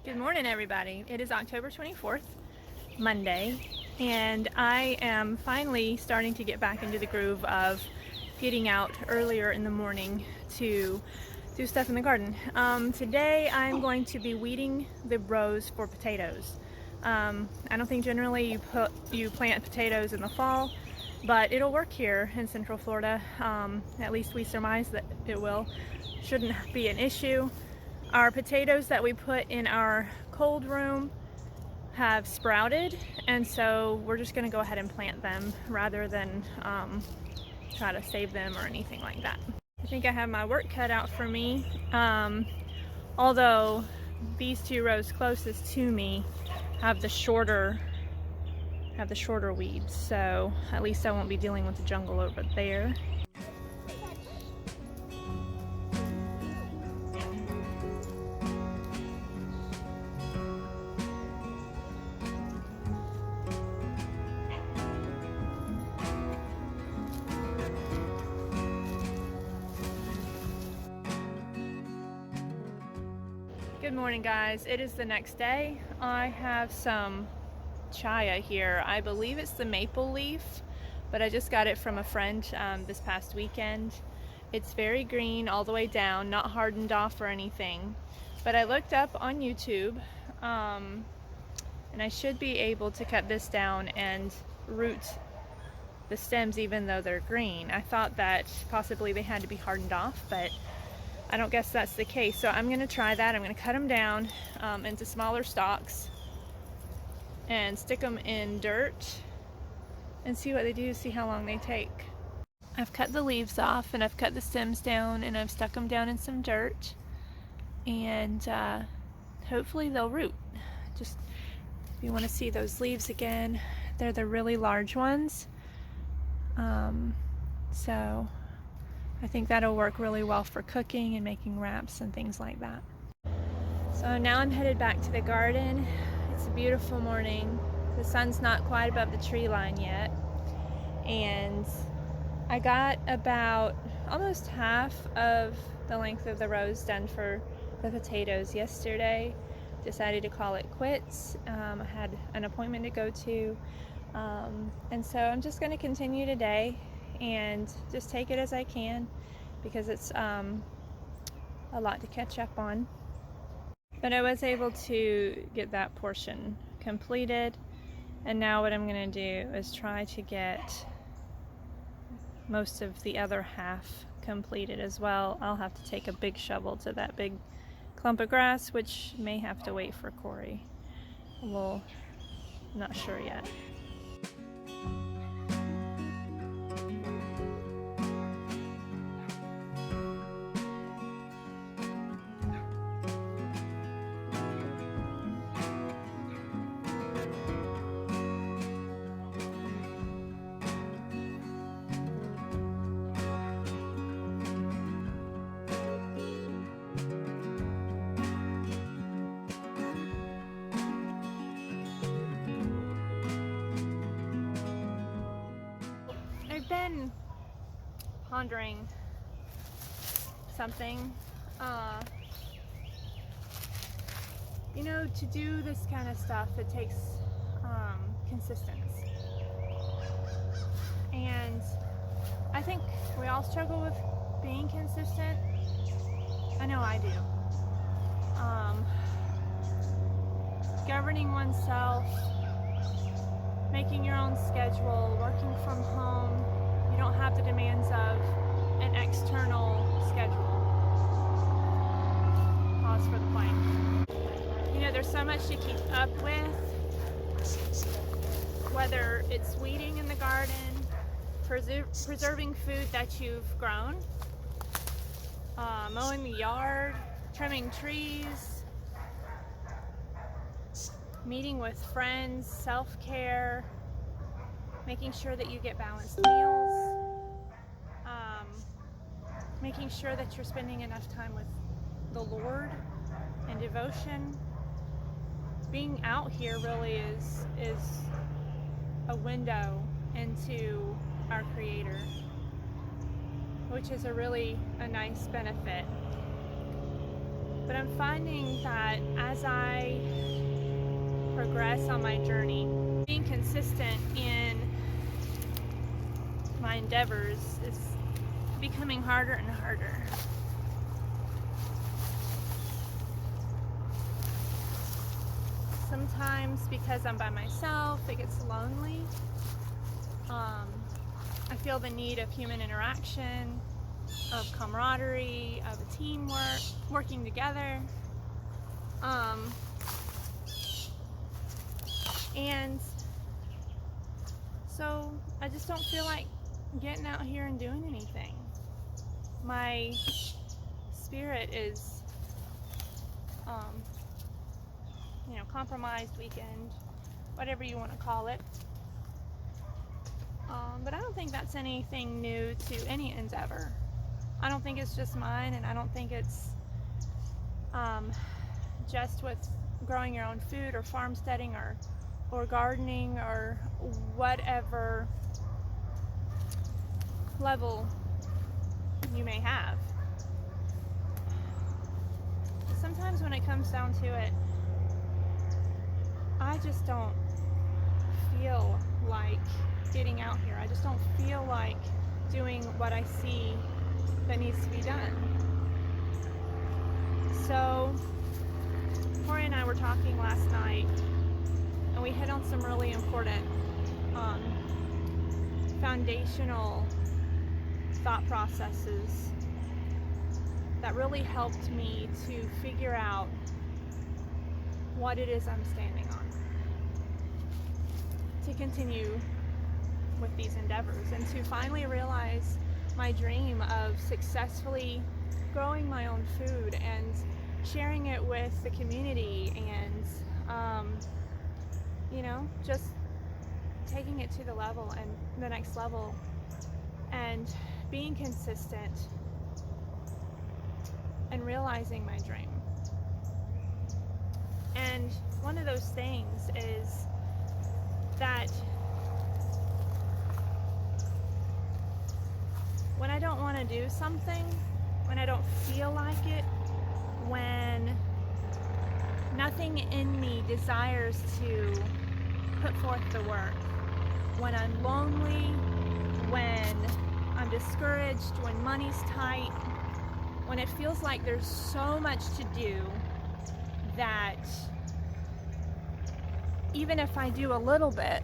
Good morning, everybody. It is October 24th, Monday, and I am finally starting to get back into the groove of getting out earlier in the morning to do stuff in the garden. Today I'm going to be weeding the rows for potatoes. I don't think generally you plant potatoes in the fall, but it'll work here in Central Florida. At least we surmise that it will. Shouldn't be an issue. Our potatoes that we put in our cold room have sprouted, and so we're just going to go ahead and plant them rather than try to save them or anything like that. I think I have my work cut out for me, although these two rows closest to me have the shorter weeds, so at least I won't be dealing with the jungle over there. Good morning, guys. It is the next day. I have some chaya here. I believe it's the maple leaf, but I just got it from a friend this past weekend. It's very green all the way down, not hardened off or anything. But I looked up on YouTube, and I should be able to cut this down and root the stems even though they're green. I thought that possibly they had to be hardened off, but I don't guess that's the case. So I'm going to try that. I'm going to cut them down into smaller stalks and stick them in dirt and see what they do, see how long they take. I've cut the leaves off and I've cut the stems down and I've stuck them down in some dirt, and hopefully they'll root. Just if you want to see those leaves again, they're the really large ones. So I think that'll work really well for cooking and making wraps and things like that. So now I'm headed back to the garden. It's a beautiful morning. The sun's not quite above the tree line yet. And I got about almost half of the length of the rows done for the potatoes yesterday. Decided to call it quits. I had an appointment to go to. And so I'm just going to continue today and just take it as I can, because it's a lot to catch up on. But I was able to get that portion completed, and now what I'm going to do is try to get most of the other half completed as well. I'll have to take a big shovel to that big clump of grass, which may have to wait for Corey. Well, not sure yet. I've been pondering something. You know, to do this kind of stuff, it takes consistency. And I think we all struggle with being consistent. I know I do. Governing oneself, making your own schedule, working from home. You don't have the demands of an external schedule. Pause for the plane. You know, there's so much to keep up with, whether it's weeding in the garden, preserving food that you've grown, mowing the yard, trimming trees, meeting with friends, self-care, making sure that you get balanced meals, making sure that you're spending enough time with the Lord and devotion. Being out here really is a window into our Creator, which is a nice benefit. But I'm finding that as I progress on my journey, being consistent in my endeavors is becoming harder and harder. Sometimes because I'm by myself, it gets lonely. I feel the need of human interaction, of camaraderie, of a teamwork, working together. And so I just don't feel like getting out here and doing anything. My spirit is, compromised weekend, whatever you want to call it. But I don't think that's anything new to any endeavor. I don't think it's just mine, and I don't think it's just with growing your own food or farmsteading or gardening or whatever level you may have. Sometimes when it comes down to it, I just don't feel like getting out here. I just don't feel like doing what I see that needs to be done. So Corey and I were talking last night, and we hit on some really important foundational thought processes that really helped me to figure out what it is I'm standing on to continue with these endeavors, and to finally realize my dream of successfully growing my own food and sharing it with the community, and just taking it to the level and the next level, and being consistent and realizing my dream. And one of those things is that when I don't want to do something, when I don't feel like it, when nothing in me desires to put forth the work, when I'm lonely, when I'm discouraged, when money's tight, when it feels like there's so much to do that even if I do a little bit,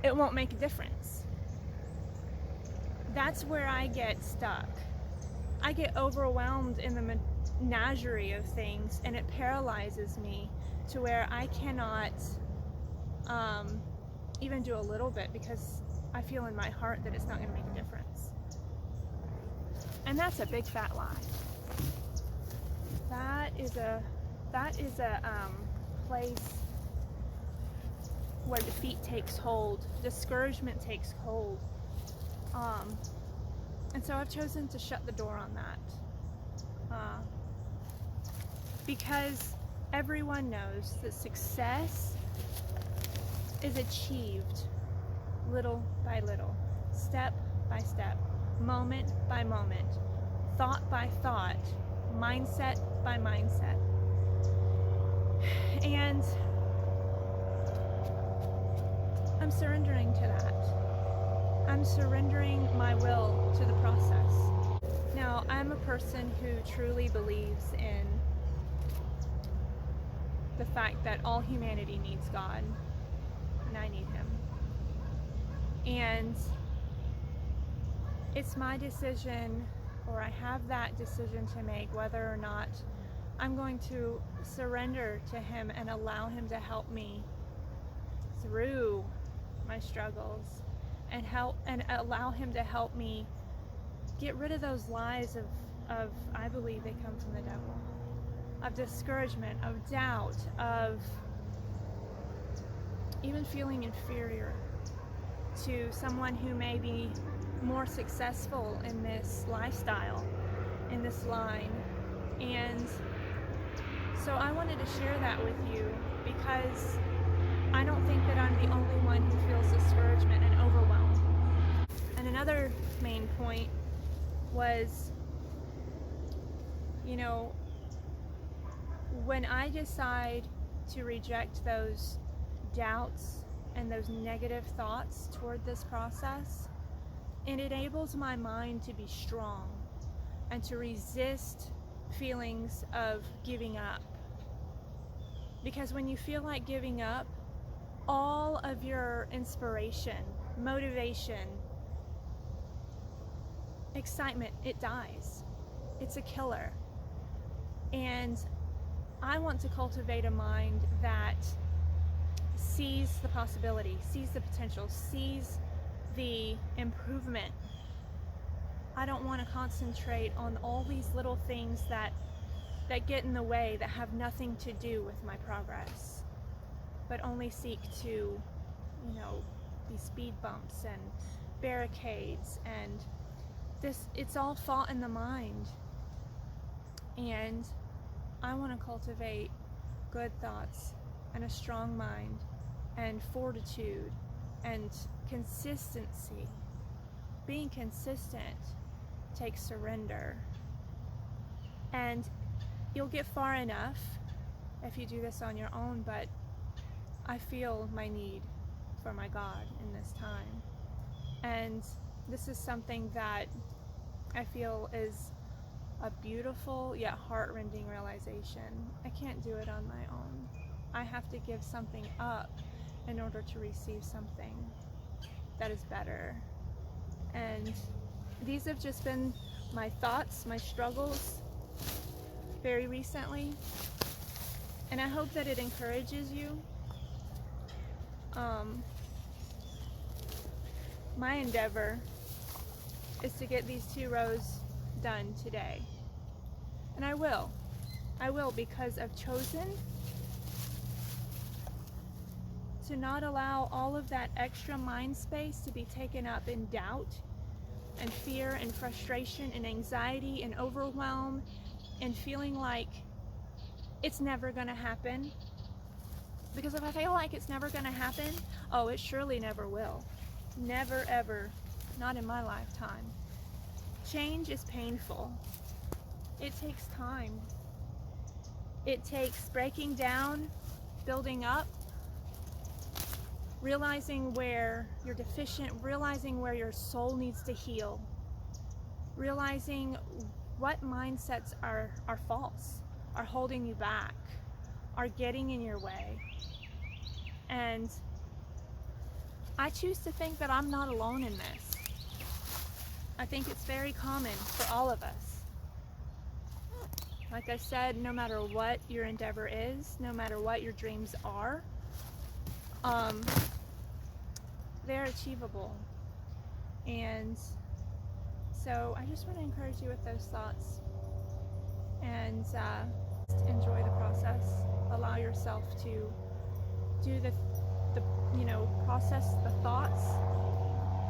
it won't make a difference. That's where I get stuck. I get overwhelmed in the menagerie of things, and it paralyzes me to where I cannot even do a little bit, because I feel in my heart that it's not going to make a difference. And that's a big fat lie. That is a place where defeat takes hold, discouragement takes hold. And so I've chosen to shut the door on that. Because everyone knows that success is achieved little by little, step by step, moment by moment, thought by thought, mindset by mindset. And I'm surrendering to that. I'm surrendering my will to the process. Now, I'm a person who truly believes in the fact that all humanity needs God, and I need Him. And it's my decision, or I have that decision to make, whether or not I'm going to surrender to Him and allow Him to help me through my struggles, and allow Him to help me get rid of those lies of I believe they come from the devil, of discouragement, of doubt, of even feeling inferior to someone who may be more successful in this lifestyle, in this line. And so I wanted to share that with you, because I don't think that I'm the only one who feels discouragement and overwhelm. And another main point was, when I decide to reject those doubts and those negative thoughts toward this process, it enables my mind to be strong and to resist feelings of giving up. Because when you feel like giving up, all of your inspiration, motivation, excitement, it dies. It's a killer. And I want to cultivate a mind that sees the possibility, sees the potential, sees the improvement. I don't want to concentrate on all these little things that get in the way, that have nothing to do with my progress, but only seek to, these speed bumps and barricades, and it's all thought in the mind. And I want to cultivate good thoughts and a strong mind and fortitude and consistency. Being consistent takes surrender. And you'll get far enough if you do this on your own, but I feel my need for my God in this time. And this is something that I feel is a beautiful yet heart-rending realization. I can't do it on my own. I have to give something up in order to receive something that is better. And these have just been my thoughts, my struggles very recently, and I hope that it encourages you. My endeavor is to get these 2 rows done today, and I will because I've chosen to not allow all of that extra mind space to be taken up in doubt and fear and frustration and anxiety and overwhelm and feeling like it's never gonna happen. Because if I feel like it's never gonna happen, oh, it surely never will. Never ever, not in my lifetime. Change is painful. It takes time. It takes breaking down, building up, realizing where you're deficient, realizing where your soul needs to heal, realizing what mindsets are false, are holding you back, are getting in your way. And I choose to think that I'm not alone in this. I think it's very common for all of us. Like I said, no matter what your endeavor is, no matter what your dreams are, they're achievable. And so I just want to encourage you with those thoughts, and enjoy the process. Allow yourself to do the process the thoughts,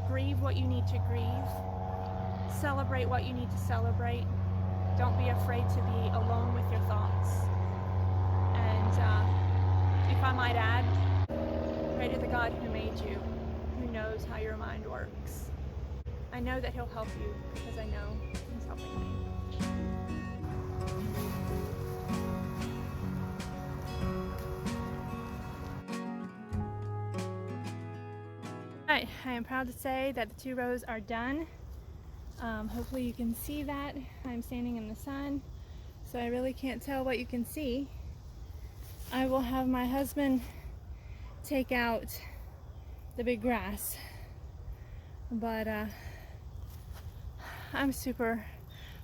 grieve what you need to grieve, celebrate what you need to celebrate. Don't be afraid to be alone with your thoughts. And if I might add, pray to the God who made you, who knows how your mind works. I know that He'll help you because I know He's helping me. Alright, I am proud to say that the 2 rows are done. Hopefully you can see that. I'm standing in the sun, so I really can't tell what you can see. I will have my husband take out the big grass, but I'm super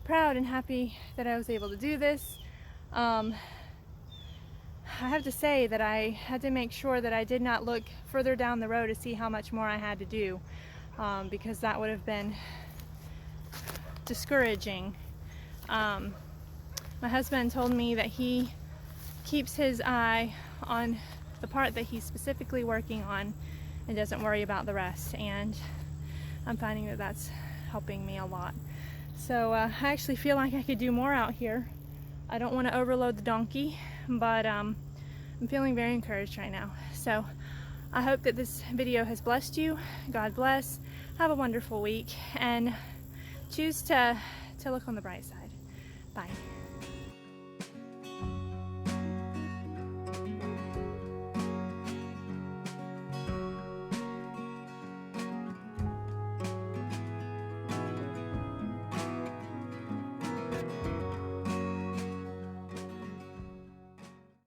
proud and happy that I was able to do this. I have to say that I had to make sure that I did not look further down the road to see how much more I had to do, because that would have been discouraging. My husband told me that he keeps his eye on the part that he's specifically working on and doesn't worry about the rest, and I'm finding that that's helping me a lot. So I actually feel like I could do more out here. I don't want to overload the donkey, but I'm feeling very encouraged right now. So I hope that this video has blessed you. God bless. Have a wonderful week, and choose to look on the bright side. Bye.